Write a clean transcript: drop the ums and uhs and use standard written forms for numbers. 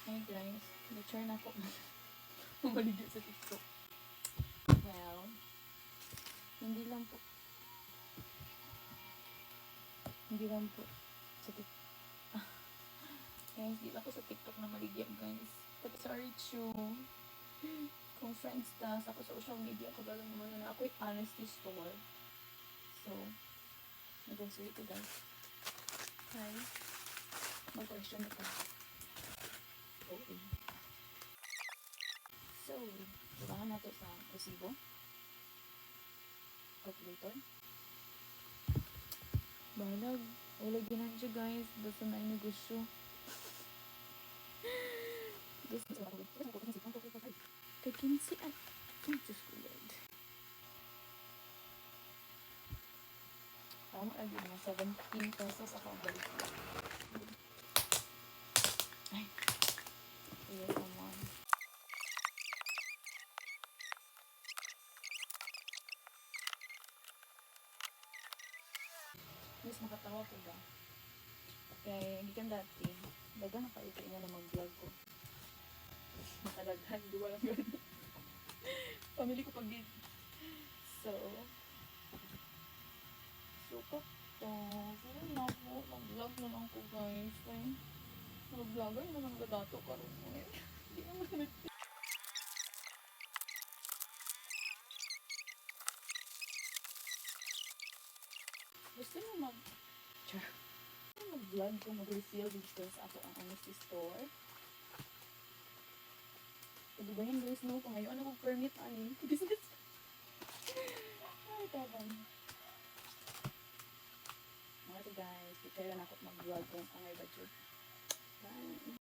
Hey guys, na-try na ako maligid sa TikTok. Well, hindi lang po sa TikTok. Guys, hindi lang po sa TikTok na maligyan guys. Pati sa Archu, kung friends ta sa ako sa social media, kabalang naman na ako'y honesty store. So, nag-answer ito guys. Hi. Mag-question ito. Okay. So, subahan na ito sa resibo. Calculator. Balag. Wala ginan siya guys. Basta na yung negosyo. Kay 15 ay. Ay, Diyos ko Lord. Tama lagi na 17 pesos ako ang balik. Ay. Iya naman. Mas makatawa ko ba? Kaya hindi kan dati. Daga na kayo kaya na mag-vlog ko. Nakadaghan. Duwa lang gano'n. Family ko pag din. So, ko to. Pero na po. Mag-vlog na lang ko guys. Ay, mag-vlogger na lang gadato karon mo eh. Hindi naman nag gusto mo mag-vlog ko, mag-refill dito sa ako ang honesty store. Pwede ba yan guys, no? Kung ngayon ako permit ani business. Ay, tabang. Mga ito guys, i-try na ako mag-vlog kung ang ay budget. Bye.